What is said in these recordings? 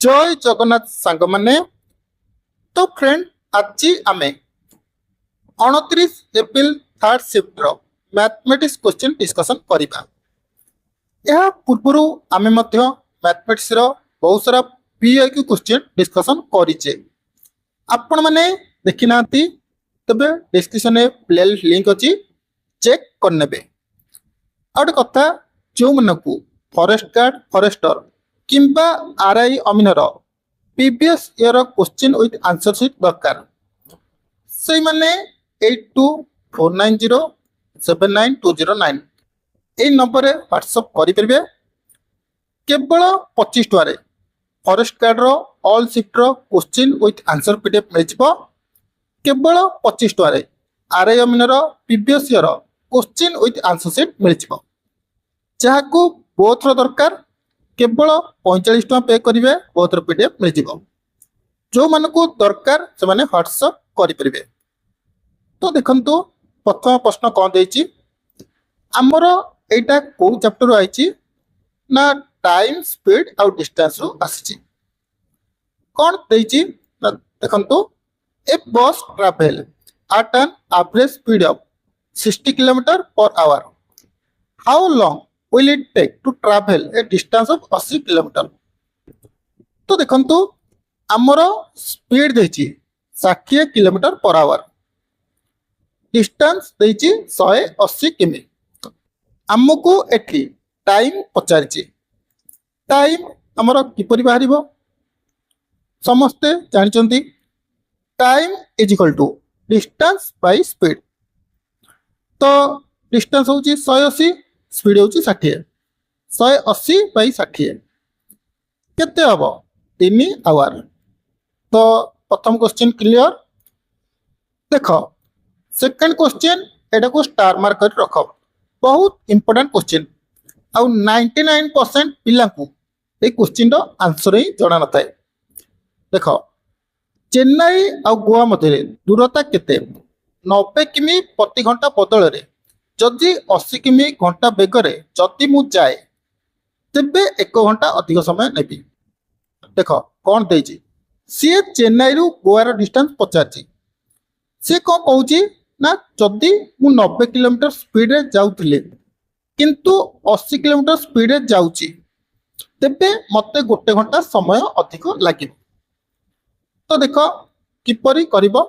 जय जगन्नाथ सांग माने। तो फ्रेंड आज आम 29 April third shift mathematics question discussion करबा। यह पूर्व आम मैथमेटिक्स बहुत सारा पीआईक्यू क्वेश्चन डिस्कशन करिचे। आपण माने देखि नांती तबे डिस्क्रिप्शन में प्लेलिस्ट लिंक अछि, चेक करनेबे। आउट कथा जो मनकू फॉरेस्ट गार्ड फॉरेस्टर किंबा आरआई अमीनर previous year question with answer sheet दरकार से माने 8249079209 এই নম্বরে হোয়াটসঅ্যাপ করিপারে। কেবল 25 টাকার ফরেস্ট গার্ডর অল শিফ্টর क्वेश्चन विथ आंसर पीडीएफ मिल केवल 25 टार आरआई अमीनर previous year question with answer sheet मिल जहाँ बोथर दरकार केवल 45 टाँह पे करेंगे, बोथर पीडीएफ मिल जो मानक दरकार से व्हाट्सअप करेंगे। तो देखो प्रथम प्रश्न कौन देती आमर यहाँ कौ चैप्टर आई ना टाइम स्पीड आउ डिस्टेंस रु आसी कौन देती देखो a bus travel at an average speed of 60 kilometre per hour how long will it take to travel a distance of 80 kilometre. तो देखो आमर स्पीड देची 60 किलोमीटर पर आवर, डिस्टेंस देची 180 किमी। आमको एठी टाइम पचारिची, टाइम आमर किपरि बाहरिबो समस्ते जानिचंती time is equal to distance by speed. तो डिस्टेंस होची 180, स्पीड होची 60, 180 बाई 60 केते हबो 3 आवर। तो प्रथम क्वेश्चन क्लियर। देखो सेकंड क्वेश्चन एटा को स्टार मार्क कर रखो, बहुत इंपोर्टेंट क्वेश्चन आउ 99% पिला को ए क्वेश्चन रो आंसर ही जणा नथाय। देखो चेन्नई आउ गोवा मध्य दूरता केते 90 किमी प्रति घंटा बदल रे जदि 80 किमी घंटा बेगर जदि मु जाए तेबे 1 घंटा अधिक समय नेबी। देखो कौन देजी सी चेन्नई रु गोवार डिस्टेंस पचारची, सी कौन कहूँ ना जदि मु 90 किलोमीटर स्पीड रे जाउथिले किंतु 80 किलोमीटर स्पीड रे जाउची तेबे मते 1 घंटा समय अधिक लागिब। तो देखो किपरि करिबो।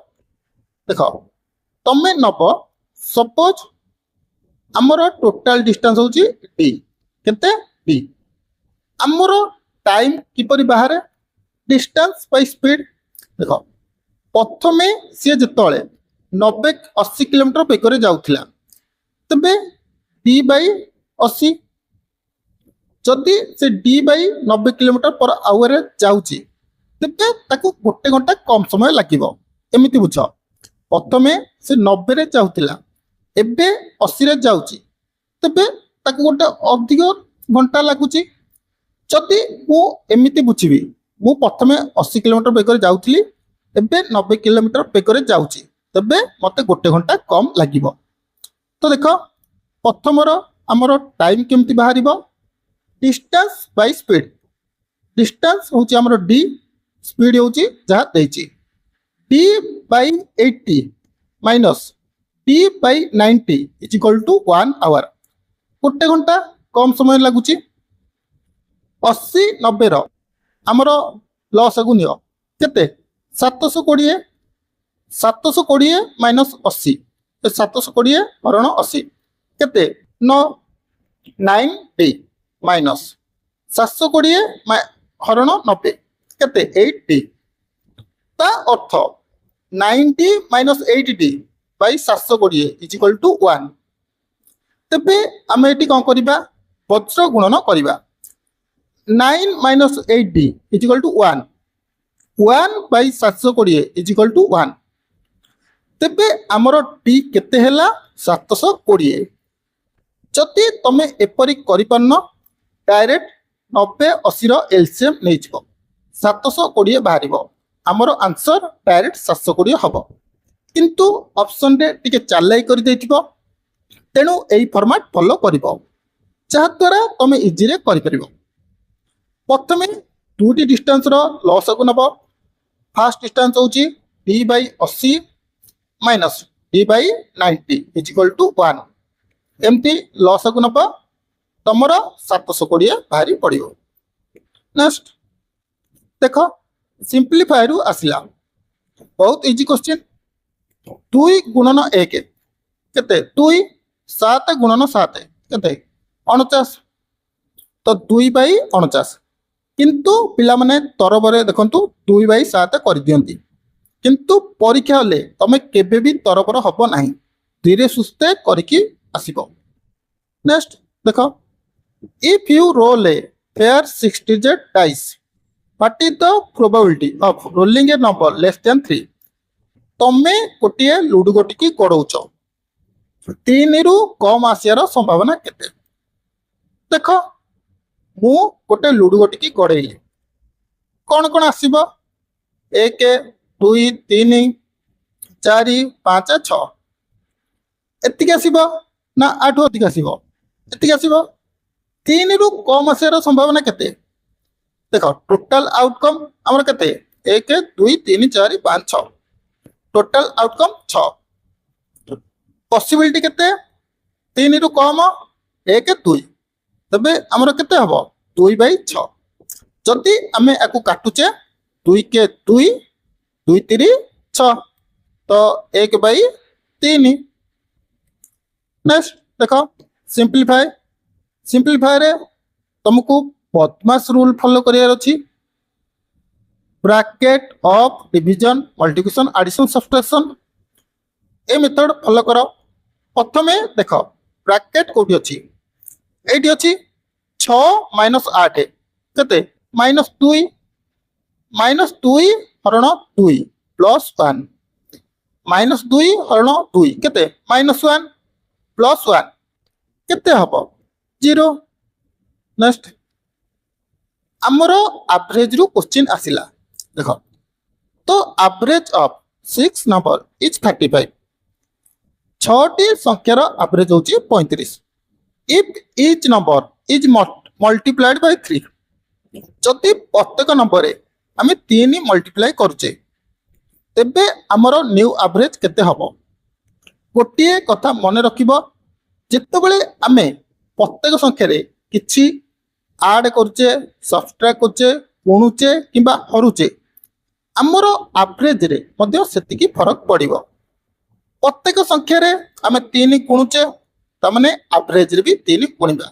देखो तमे नब सपोज आमर टोटाल डिस्टेंस होची डी केते डी, आमर टाइम किपरि बाहर डिस्टेंस बाय स्पीड। देखो प्रथमे सी जतले 90-80 किलोमीटर बेगर जाउथिला तबे डी बाय 80 जदि से d by 90 kilometre per hour जाउची तबे ताकू 1 घंटा कम समय लागिबो। एमिति बुझ प्रथमे से 90 रे जाउथिला एबे 80 रे जाउची तबे ताकू गोटे अधिक घंटा लागुची। जदि मु एमिति बुझिबी मु प्रथमे 80 किलोमीटर बेगर जाउथली एबे 90 किलोमीटर बेगर जाउची तबे मते 1 घंटा कम लागिबो। तो देखो प्रथमर आमर टाइम केमती बाहरिबो डिस्टेंस बाय स्पीड। डिस्टेंस होची आमर डी, स्पीड होची जहा देची d by 80 minus d by 90 is equal to 1 hour. 1 घंटा कम समय लगुची। 80 90 रो आमर लॉस आगु नियो केते 720 माइनस 80 720 हरण 80 केते 9 माइनस 720 हरण 90 केते 8 ता अर्थ 90 minus 8 by 720 is equal to 1। तेबे आम ये कौन करवा वज्र गुणन करवा 9 minus 8 is equal to 1, 1 by 720 is equal to 1। तेबे आमर टी केते हैला 720। जदि तमे एपरी करि पारन डायरेक्ट 90 80 रो एलसीएम नै जिवो 720 बाहरिबो, आमर आंसर डायरेक्ट 720 हबो। किंतु ऑप्शन रे टिके चालाई कर देथिबो तेणु एई फॉर्मेट फॉलो करिवो जहा द्वारा तमे इजी रे करि परिबो। प्रथमे दुईटी डिस्टेंस लस को नब फास्ट डिस्टेंस हूँ d/80 minus d/90 is equal to 1 एमती लस को नब तुमर 720 बाहरी पड़ो। नेक्स्ट देख सिंप्लीफाई रु आसला बहुत इजी क्वेश्चन 2 गुणन 1 केते 2 7 गुणन 7 केते 49 तो 2/49 किंतु पिला माने तरबरे देखंतु 2/7 कर दियंती किंतु परीक्षा हले तमे केबे भी तरबर हबो नाही धीरे सुस्ते करके आसीबो। नेक्स्ट देखो if you roll a fair 6 digit dice what is the probability of rolling a number less than 3 तमे गोटे लुडु गोटी की गड़ौच 3 रु कम आसियार संभावना केते देख मु गोटे लुडु गोटी की गड़ेली कौन कौन आसीबो 1 2 3 4 5 6 एतिक आसीबो ना 8 अधिक आसीबो एतिक आसीबो 3 रु कम आसियार संभावना केते देख टोटल आउटकम हमर केते 1 2 3 4 5 6 टोटल आउटकम 6 पॉसिबिलिटी केते 3 रु कम 1 2 तबे हमर केते हबो 2/6 जदि आमे आकु काटुचे 2 के 2 2 3 6 तो 1/3। नेक्स्ट देखो सिंप्लीफाई रे तुमको बदमाश रूल फॉलो करियार अछि bracket of division multiplication addition subtraction ए मेथड फॉलो करो। प्रथमे देख ब्रैकेट कोठी अछि एठी अछि 6 - 8 केते -2 हरण 2 प्लस 1 -2 हरण 2 केते -1 प्लस 1 केते हबो 0। नेक्स्ट आमर एवरेज रु क्वेश्चन आसिला देख तो एवरेज ऑफ 6 नंबर इज 35 6टी संख्यार एवरेज होची 35 if each number is multiplied by 3 जदि प्रत्येक नंबर रे आमे 3 मल्टीप्लाई करूचे तेबे आमर न्यू एवरेज केते हबो गोटे कथा मन रखिबो जेतेबेले आमे प्रत्येक संख्या रे किछि ऐड करूचे सब्ट्रैक्ट करूचे गुणुचे किंबा हरुचे आमर एवरेज रे मध्ये सेतिकी फरक पड़िबो प्रत्येक संख्या रे आमे 3 गुणुचे त माने एवरेज रे भी 3 गुणिबा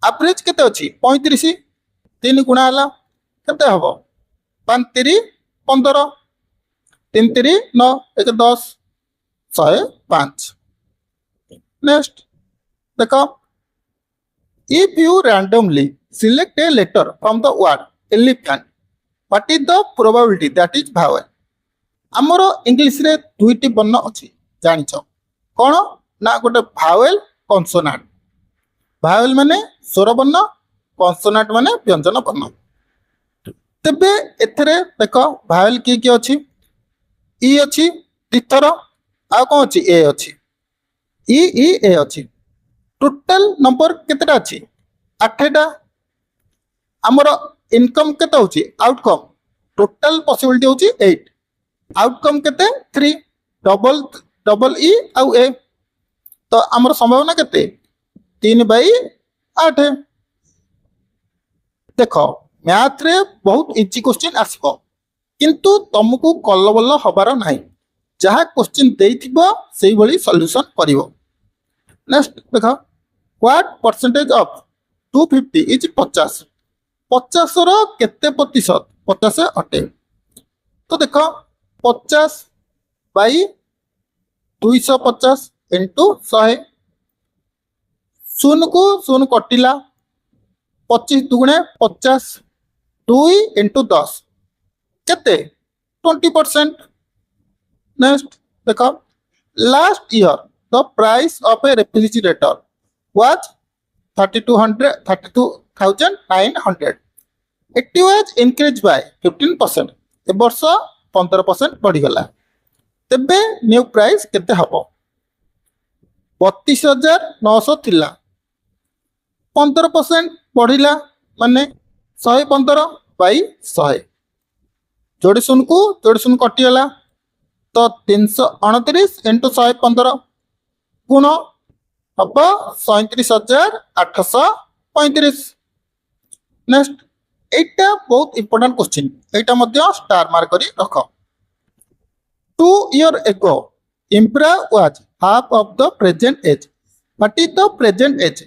एवरेज केते अछि 35 3 गुणा हला केते हबो 5 3 15 3 3 9 1 10 105। नेक्स्ट देखो if you randomly select a letter from the word elephant what is the probability that is vowel आमर इंग्लिश रे दुईटी वर्ण अछि जानिछ कोन ना गोटे भावेल कॉन्सोनेंट भावेल माने स्वर वर्ण कॉन्सोनेंट माने व्यंजन वर्ण तबे एथरे देखो भावेल की अछि ई अछि दिथर आ कोन अछि ए अछि ई ए अछि टोटल नंबर केतेटा अछि 8टा हमर इनकम केते होछि आउटकम टोटल पॉसिबिलिटी होछि 8 आउटकम केते 3 डबल ई आउ ए तो हमर संभावना केते 3/8। देखो मैथ रे बहुत इजी क्वेश्चन आसीबो किंतु तुमको कलबल हबार नाही जहा क्वेश्चन देइथिबो सेही भली सॉल्यूशन करिवो। नेक्स्ट देखो व्हाट परसेंटेज ऑफ 250 इज 50 50 रो केते प्रतिशत 50 अटे तो देखो 50 बाई 250 इंटू 100 शून्य को शून्य कटिला 25 दुगुणे 50 2 इंटू 10 केते 20%। नेक्स्ट देखो last year the price of A refrigerator was 32,900 it was increased by 15% ए वर्ष 15% बढ़ी गला तेबे न्यू प्राइस केते हबो 32,900 थिला 15% बढ़िला माने 115 बाई 100 जोड़ी शून को जोड़ी शून कटिगला तो 329 इंटू 115 गुण हम 37,835। नेक्स्ट एटा बहुत इंपोर्टेंट क्वेश्चन एटा मध्य स्टार मार्क करी रख 2 years ago Impra was half of the present age what is the present age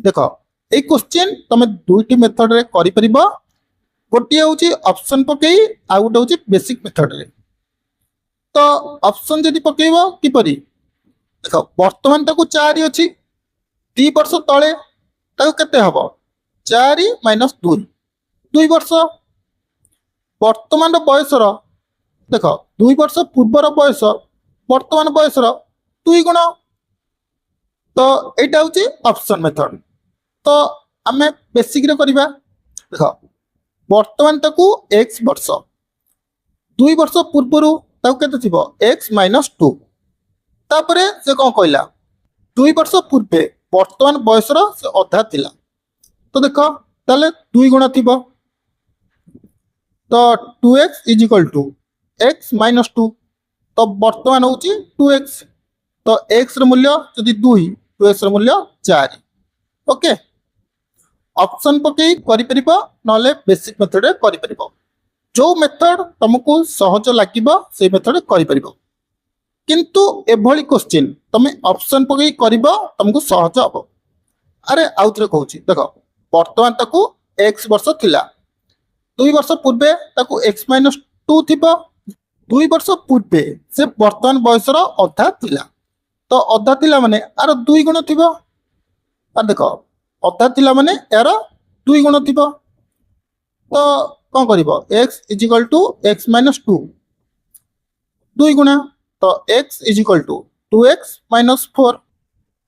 देखो ए क्वेश्चन तुम दुईटी मेथड रे करि परिबो गोटे होची ऑप्शन पकई आ गोटे होची बेसिक मेथड रे तो ऑप्शन जदि पकेइबो कि परि देखो वर्तमान ताकू 4 अछि 2 वर्ष तळे ताकू केते हबो 4 माइनस 2 2 वर्ष वर्तमान बयस रो देखो 2 वर्ष पूर्वर बयस वर्तमान बयस रो 2 गुण तो एटा होची ऑप्शन मेथड तो आमे बेसिक रे करबा देखो वर्तमान ताकू x वर्ष 2 वर्ष पूर्वर ताकू केते थिबो x माइनस 2 तापरे से कोन कहला 2 वर्ष पूर्वे वर्तमान बयस रो से अधा थिला तो देखो ताले 2 गुण थिबो तो 2x = x माइनस 2 तो वर्तमान होची 2x तो x र मूल्य जदि 2 2x र मूल्य 4 ओके ऑप्शन पकई करि परिबो नले बेसिक मेथड रे करि परिबो जो मेथड तुमको सहज लागिबो से मेथड करि परिबो किंतु एभली क्वेश्चन तुम ऑप्शन पकई करिबो तुमको सहज हबो अरे आउथरे कहूची देखो वर्तमान ताकू x वर्ष थिला 2 वर्ष पूर्वे ताकू x माइनस 2 थिबो 2 वर्ष पूर्वे से वर्तमान बयस रो अधा थिला तो अधा थिला माने आर 2 गुण थिबो आ देखो अधा थिला माने यार 2 गुण थिबो तो कोन करिवो x = x माइनस 2 2 गुणा तो x = 2x माइनस 4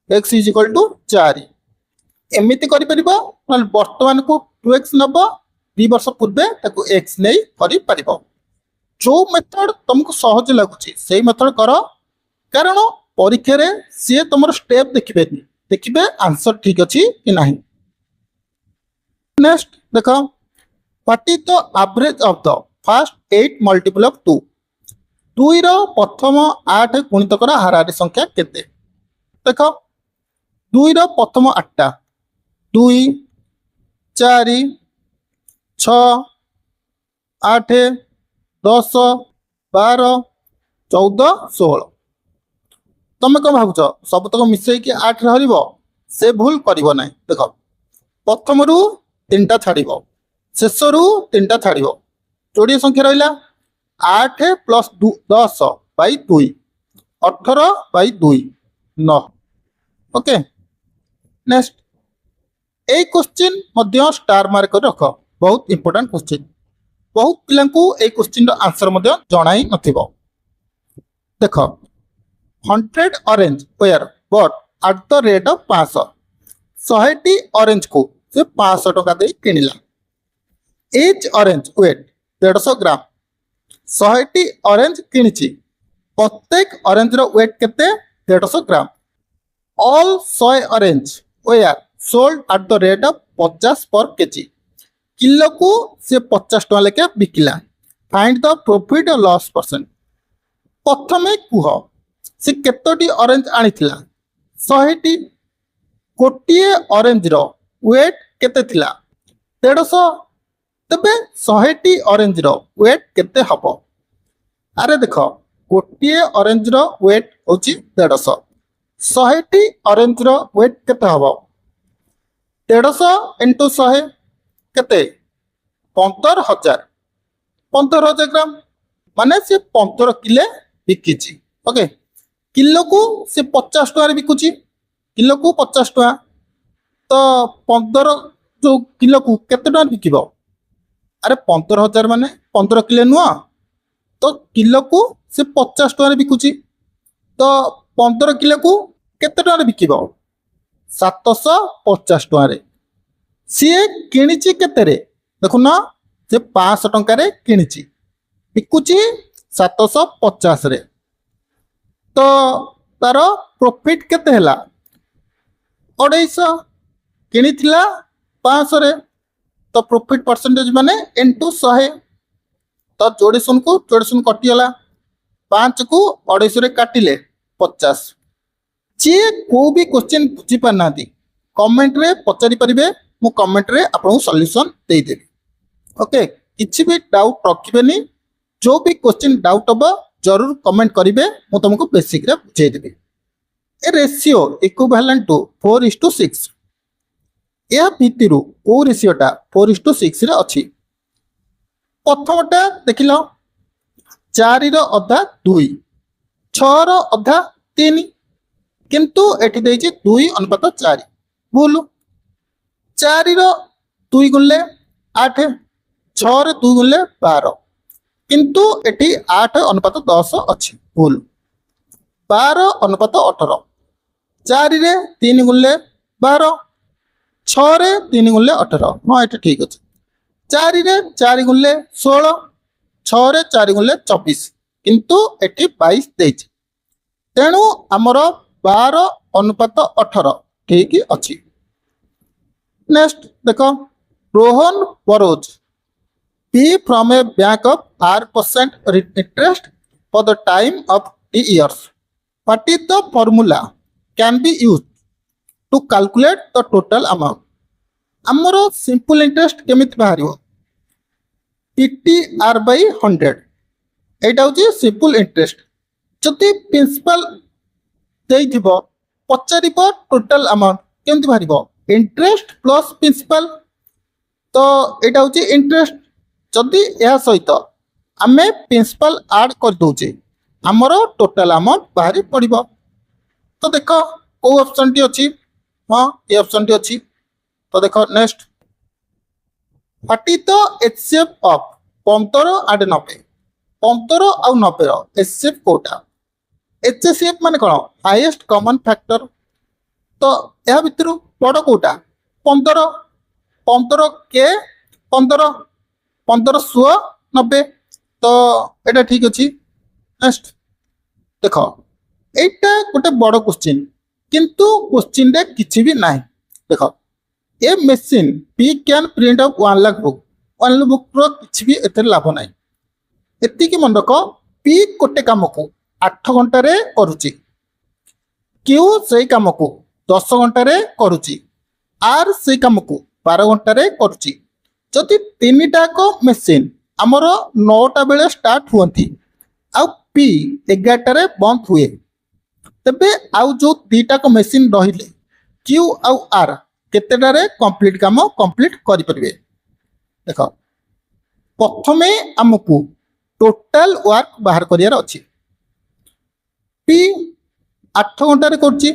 x = 4 एमिति करि परिबो न वर्तमान को 2x नबो 2 वर्ष पूर्वे ताकू x नै करि परिबो जो मेथड तुमको सहज लागुची सेही मेथड करो कारण परीक्षा रे से तुमर स्टेप देखिबे आंसर ठीक अछि कि नाही नेक्स्ट देखो what is the average of the first 8 multiple of 2 2 रो प्रथम 8 गुणितकर हाराहारी संख्या केते देखो 2 रो प्रथम 8टा 2 4 6 8 10 12 14 16 तुम कौन भावुच सब तक मिसई कि 8 रहरिबो से भूल करिवो नै देखो प्रथम रु 3टा छाड़िबो शेष रु 3टा छाड़िबो जोड़ी संख्या रहिला 8 plus 10 by 2 18 by 2 9 okay next A question Madhya star mark रख बहुत इंपोर्टेंट क्वेश्चन बहुत पिला को ए क्वेश्चन रो आंसर मध्य जणाई नथिबो देखो 100 orange were bought at the rate of 500 100 orange को से 500 टका दे किनिला each orange weight 150 gram 100 orange किनिची प्रत्येक ऑरेंज रो वेट केते 150 gram all 100 orange were sold at the rate of 50 per kg kilo को से 50 टका लेके बिकिला फाइंड द प्रॉफिट और लॉस परसेंट प्रथमे कुह से केतोटी ऑरेंज आनिथिला 100टी गोटिए ऑरेंज रो वेट केते थिला 150 तबे 100टी ऑरेंज रो वेट केते हबो अरे देखो गोटिए ऑरेंज रो वेट होची 150 100टी ऑरेंज रो वेट केते हबो 150 * 100 केते 15000 ग्राम माने से 15 किलो बिकिची ओके किलो को से 50 टका बिकुची किलो को 50 टका तो 15 जो किलो को केते टका बिकिबो अरे 15000 माने 15 किलो नुआ तो किलो को से 50 टका बिकुची तो 15 किलो को केते टका बिकिबो 750 टका रे सी किणिची केते रे देखो ना से 500 टका रे किणिची बिकुची 750 रे तो तार प्रॉफिट केते हला 250 किनिथिला 500 रे तो प्रॉफिट परसेंटेज माने इनटू 100 तो 24 कटिगला 5 को 250 काटिले 50 जी को भी क्वेश्चन बुझी पाना कमेंट रे पचारि परिबे मु कमेंट रे आपन सॉल्यूशन दे देबी ओके किछि भी डाउट रखिबेनी जो भी क्वेश्चन डाउट हो जरूर कमेंट करिवे मु तुमको बेसिक रे बुझाई देबी ए रेशियो इक्विवेलेंट टू 4:6 यह भितर को रेशियोटा 4:6 रे अछि प्रथमटा देखिल 4 रो अधा 2 6 रो अधा 3 किंतु एठी देछि 2:4 भूल 4 रो 2 गुणले 8 6 रे 2 गुणले 12 किंतु एठी 8:10 अछि भूल 12:18 4 रे 3 गुणले 12 6 रे 3 गुणले 18 हाँ ये ठीक अच्छे 4 रे 4 गुणले 16 6 रे 4 गुणले 24 किंतु एटी 22 देछि तेणु आमर 12:18 ठीक अच्छी नेक्स्ट देख Rohan borrows p from a bank of R% interest for the time of T years what is the formula can be used to calculate the total amount आमर सिंपल इंटरेस्ट केमिति बाहरियो PTR by 100 एटा होची simple interest जति principal देइथिबो पचारिबो total amount केमिति बाहरिबो interest plus principal तो एटा होची interest जति या सहित आमे प्रिंसिपल ऐड कर दोचे आमर टोटल अमाउंट बाहरी पड़िबो तो देखो को ऑप्शन टी अछि हां ये ऑप्शन टी अछि तो देखो next what is the HCF of 15 और 90 15 और 90 रो एचसीएफ कोटा एचसीएफ माने कोन हाईएस्ट कॉमन फैक्टर तो या भितर बड़ कोटा 15 15 के 15 15 100 90 तो एटा ठीक अछि नेक्स्ट देखो एटा गोटे बड़ क्वेश्चन किंतु क्वेश्चन रे किछि भी नाही देखो a machine p can print of 1 lakh book 1 lakh book रो किछि भी एते लाभ नाही एति कि मन रखो पी गोटे काम को 8 घंटा रे करूची क्यू सेई काम को 10 घंटा रे करूची आर सेई काम को 12 घंटा रे करूची जति तीनटा को मशीन हमरो 9टा बेले स्टार्ट हुअंती आ पी 11टा रे बंद हुए तबे आउ जो दीटा को मशीन रहिले क्यू आउ आर केतेटा रे कंप्लीट काम कंप्लीट करि परिबे देखो प्रथमे हमकु टोटल वर्क बाहर करियार अछि पी 8 घंटा रे करछि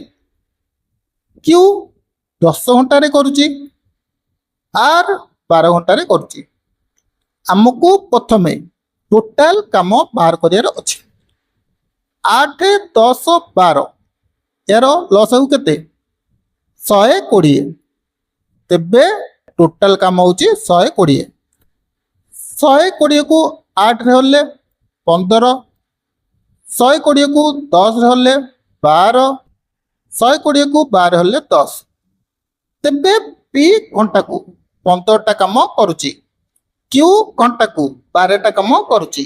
क्यू 10 घंटा रे करछि आर 12 घंटा रे करछि हमकु प्रथमे टोटल काम बाहर करियार अछि 8 10 12 यार लॉस हो केते 120 तेबे टोटल काम होची 120 120 को 8 रे होले 15 120 को 10 रे होले 12 120 को 12 होले 10 तेबे पी घंटा को 15टा काम करूची क्यू घंटा को 12टा काम करूची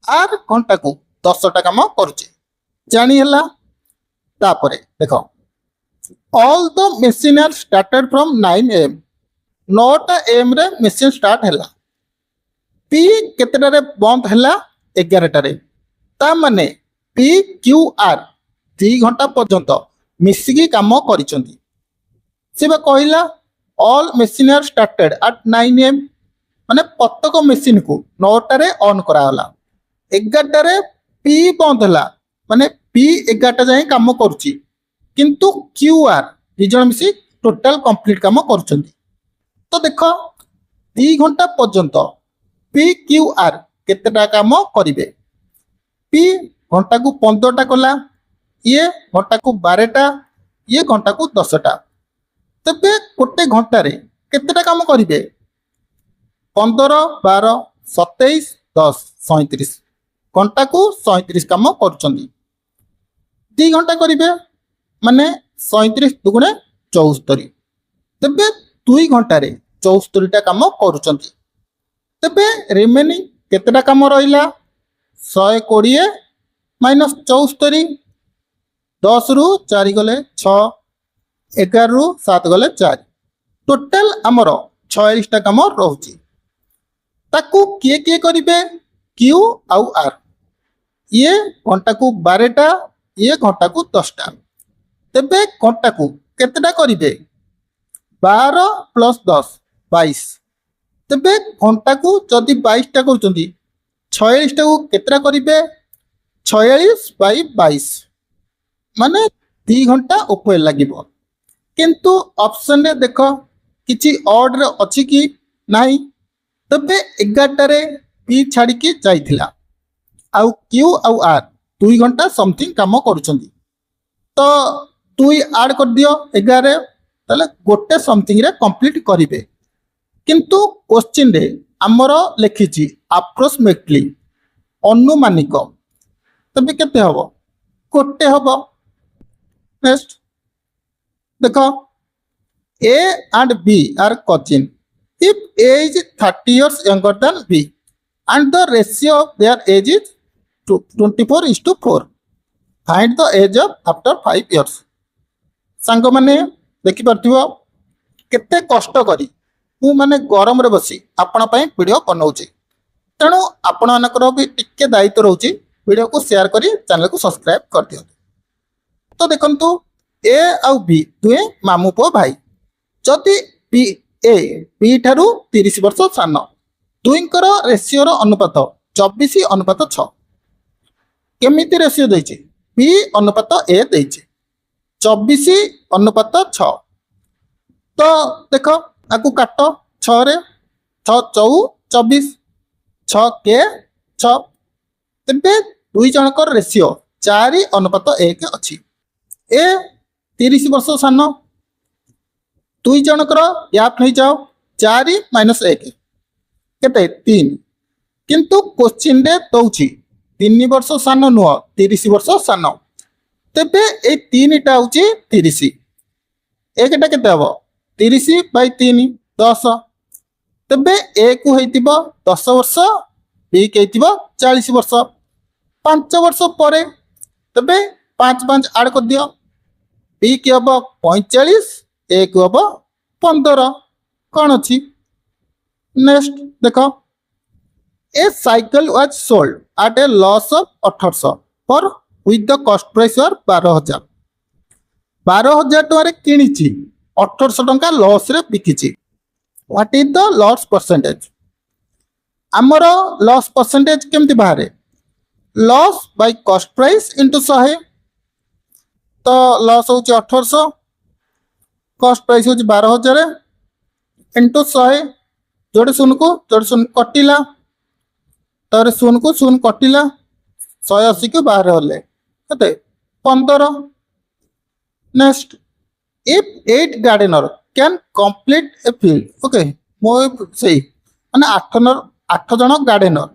आर घंटा को 10टा काम करूची जानी हला तापरे देखो all the machine are started from 9 AM 9टा AM रे मशीन स्टार्ट हला पी केतेटा रे बंद हला 11टा रे ता माने पी क्यू आर 3 घंटा पर्यंत मिसिकी काम करिसंती सेबा कहिला all machine are started at 9 AM माने प्रत्येक मशीन को 9टा रे ऑन करा हला 11टा रे पी बंद हला माने पी 11टा जाय काम करूची किंतु क्यू आर रिजन मिसी टोटल कंप्लीट काम करूचंती तो देखो 2 घंटा पर्यंत पी क्यू आर केतेटा काम करिवे पी घंटा को 15टा कला ये घंटा को 12टा ये घंटा को 10टा तबे गोटे घंटा रे केतेटा काम करिवे 15 12 27 10 37 घंटा को 37 काम करूचंती 2 घंटा करिवे माने 37 दुगुणे 74 तेबे 2 घंटा रे 74टा काम करूचंती तेबे रिमेनिंग केतेटा काम रहिला 120 माइनस 74 10 रु 4 गले 6 11 रु 7 गले 4 टोटल आमर 46टा काम रहुची ताकू किए किए करिवे क्यू आउ आर ये घंटा को 12टा ये घंटा को 10टा तेबे घंटा को केतेटा करिवे 12 प्लस 10 22 तेबे घंटा को जदि 22टा करूचंती 46टा को केतेटा करिवे 46 बाई 22 माने 2 घंटा ऊपर लागिबो किंतु ऑप्शन रे देखो किछि ऑड रे अछि कि नाही तबे 11टा रे पी छाड़ी के जाइथिला आउ क्यू आउ आर 2 घंटा समथिंग काम करूचंती तो 2 ऐड कर दियो 11 रे ताले गोटे समथिंग रे कंप्लीट करिवे किंतु क्वेश्चन रे हमर लिखिछि अप्रोक्सीमेटली अनुमानिक तबे केते हबो गोटे हबो नेक्स्ट देखो A and B are cousin if A is 30 years younger than B and the ratio of their age is 24:4 find the age of after 5 years सांग माने देखि परथिबो केते कष्ट करी मु माने गरम रे बसी आपण पई वीडियो बनाउची तेणु आपण मानकर भी टिके दायित्व रहउची वीडियो को शेयर करी चैनल को सब्सक्राइब कर दियो तो देखंतु ए आउ बी दुए मामू पो भाई जदि बी ए बी ठारू 30 वर्ष सान दुईंकर रेशियो रो अनुपात 24 अनुपात 6 केमिति रेशियो दैछि बी अनुपात ए दैछि 24 अनुपात 6 तो देखो आकु काट 6 रे 6 24 6 के 6 तेबे दुई जनकर रेशियो 4 अनुपात 1 अछि ए 30 वर्ष सान दुई जनकर गैप नहीं जाओ 4 माइनस 1 केते 3 किंतु क्वेश्चन रे दउछि 3 वर्ष सान नुह 30 वर्ष सान तेबे ए 3 टा होछि 30 एकटा केते हबो 30 बाई 3 10 तेबे ए को हेतिबो 10 वर्ष बी के हेतिबो 40 वर्ष 5 वर्ष परे तेबे 5 5 ऐड कर दियो बी के हबो 45 ए को हबो 15 कोन अछि नेक्स्ट देखो a cycle was sold at a loss of 1800 for with the cost price और 12000 टका किनिछि 1800 टका लॉस रे बिकिछि what is the loss percentage हमर लॉस परसेंटेज केमति बाहरे loss by cost price into 100 तो लॉस होची 1800 कॉस्ट प्राइस होची 12000 इनटू 100 जोड़े शून्य कटिला तारे शून्य को शून्य कटिला 180 को बाहर होले कते 15 next if 8 gardener can complete a field okay मो सही माने 8 जन गार्डनर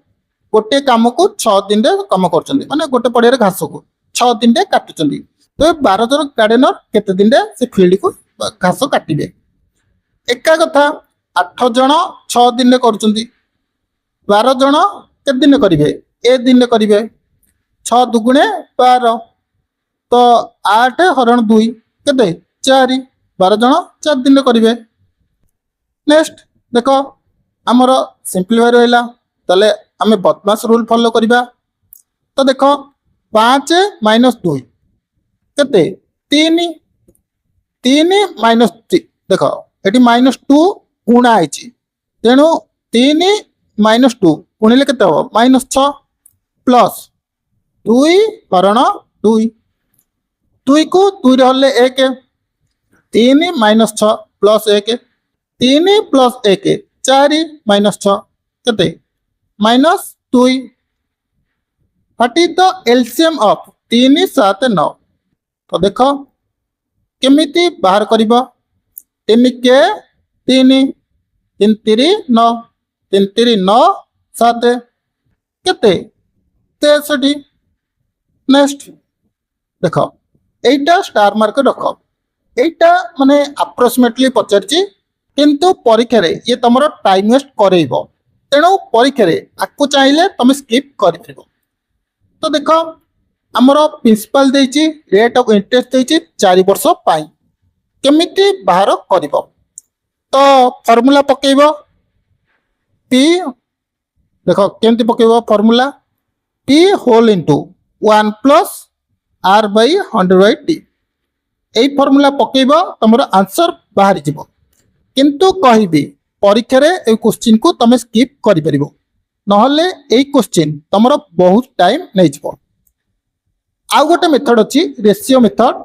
गोटे काम को 6 दिन रे काम करचंदी माने गोटे पड़िया घास को 6 दिन रे काटुचंदी तो 12 जन गार्डनर केते दिन रे से फील्ड को घास काटिबे एका कथा 8 जन 6 दिन रे करचंदी 12 जन केते दिन करिवे ए दिन रे करिवे 6 दुगुणे 12 तो 8 हरण 2 केते 4 12 जन 4 दिन रे करिवे नेक्स्ट देखो हमर सिंपलीफाई रहला तले हमें बदमाश रूल फॉलो करिबा तो देखो 5 माइनस 2 केते 3 माइनस देखो एटी माइनस 2 गुणा आइछि तेणु 3 माइनस 2 गुणिले केते हो माइनस 6 प्लस 2 हरण 2 2 को 2 रे हले 1 3 माइनस 6 प्लस 1 3 प्लस 1 4 माइनस 6 केते minus 2 what is the LCM of 3 7 9 तो देखो केमिति बाहर करिबो 3 के 3 3 3 9 3 3 9 7 केते 63 नेक्स्ट देखो एटा स्टार मार्क रखो एटा माने अप्रोक्सीमेटली पचारची किंतु परीक्षा रे ये तुमरो टाइम वेस्ट करेइबो तेणु परीक्षा रे आकु चाहिले तुम स्किप कर परिबो। तो देखो आमर प्रिंसिपल देछि रेट ऑफ इंटरेस्ट देछि 4 वर्ष पाई केमिति बाहर करिवो। तो फार्मूला पकेइबो पी देखो केमिति पकेइबो formula p whole into 1 plus r by 100 by t एई फार्मूला पकेइबो तमरो आंसर बाहर जिवो। किंतु कहिबी परीक्षा रे ए क्वेश्चन को तमे स्किप करि परिबो नहले एई क्वेश्चन तमरो बहुत टाइम नै जिवो। आउ गोटे मेथड अछि रेशियो मेथड।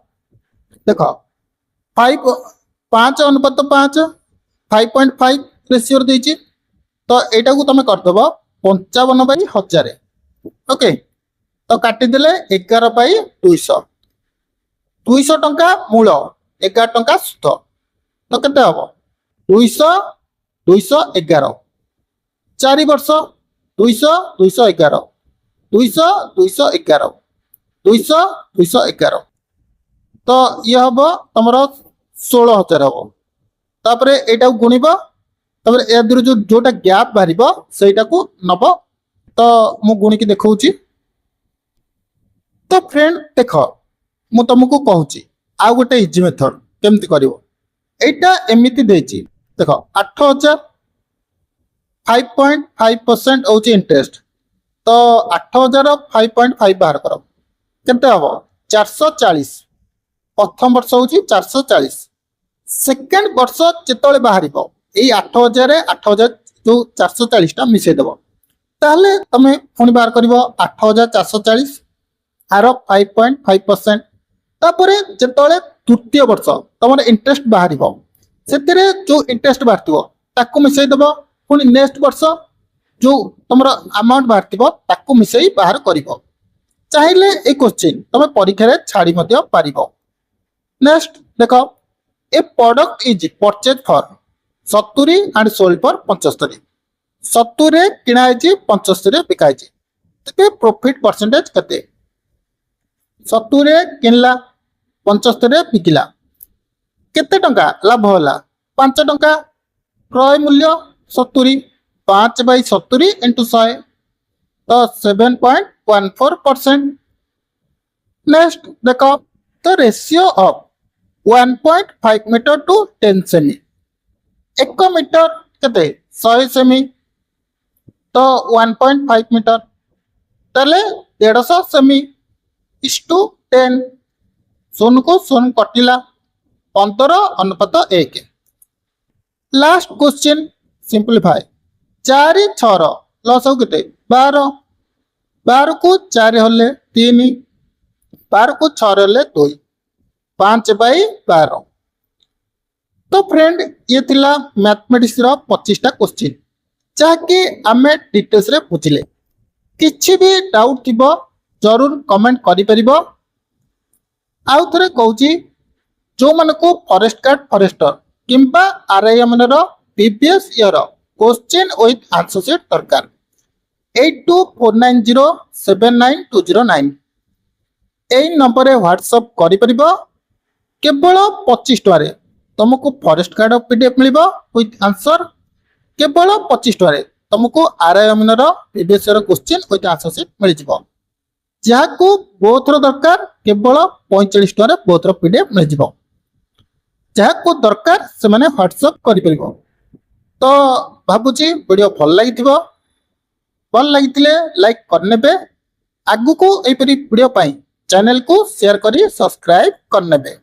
देखो 5 अनुपात 5 5.5 रेशियो देछि तो एटा को तमे कर दबो 55 बाय 1000 ओके। तो काटी देले 11 बाय 200 200 टंका मूल 11 टंका सुध तो केते हबो 200 211 4 वर्ष 200 211 200 211 200 211 तो ये हम तुम 16,000 हम तापर एटा गुणिब तापर ए जो जोटा गैप बाहर सेटा को नब। तो मु गुणिकी देखौची। तो फ्रेंड देख मु तुमको कहूची आ गोटे इजी मेथड केमती करिवो एटा एमिति देची। देख 8,000 5.5% होची इंटरेस्ट तो 8,000 5.5 बाहर कर केते हबो 440 प्रथम वर्ष होची 440 सेकंड वर्ष जेतले बाहरिबो एई 8,000 8,000 जो 440 टा मिसे देबो ताले तमे पुनी बाहर करिवो 8,440 आरो 5.5% तापरे जेतले तृतीय वर्ष तमर इंटरेस्ट बाहरिबो सेतिरे जो इंटरेस्ट बाहरतिबो ताकू मिसे देबो पुनी नेक्स्ट वर्ष जो तमर अमाउंट बाहरतिबो ताकू मिसेई बाहर करिवो। चाहिले ए क्वेश्चन तमे परीक्षा रे छाडी मध्य पारिबो। नेक्स्ट देखो a product is purchase for 70 and sold for 75 70 रे किना आइछि 75 रे बिका आइछि तबे प्रॉफिट परसेंटेज कते 70 रे किनला 75 रे बिकिला केते टंका लाभ होला 5 टंका क्रय मूल्य 70 5 बाय 70 इंटू 100 तो 7.14%। नेक्स्ट देखो तो ratio of 1.5 metre to 10 cm 1 metre केते 100 सेमी तो 1.5 मीटर तले 150 सेमी इस्टू 10 सोन को सोन कटिला 15 अनुपात 1। लास्ट क्वेश्चन सिंपलीफाई 4 6 लॉस हो केते 12 12 को 4 होले 3 12 को 6 होले 2 5 बाय 12। तो फ्रेंड ये थिला मैथमेटिक्स रो 25 टा क्वेश्चन जाके आमे डिटेल्स रे बुझिले। किछि भी डाउट थिबो जरूर कमेंट करि परिबो। आउ थरे कहूची जो मन को फॉरेस्ट गार्ड फॉरेस्टर किंबा आरआईएम रो previous year question with answer sheet दरकार 8249079209 एई नंबर रे व्हाट्सएप करि परिबो। केवल 25 टका रे तुमको फॉरेस्ट गार्ड पीडीएफ मिलिबो विथ आंसर केवल 25 टका रे तुमको आरआईएम रो previous year question with answer sheet मिल जिवो जाको बोथर दरकार केवल 45 टका रे बोथर पीडीएफ मिल जिवो जाको दरकार से माने व्हाट्सएप करि परिबो। तो भाबुची वीडियो भल लागिथिबो भल लागिथिले लाइक करनेबे आगु को एपरी वीडियो पाई चैनल को शेयर करी सब्सक्राइब करनेबे।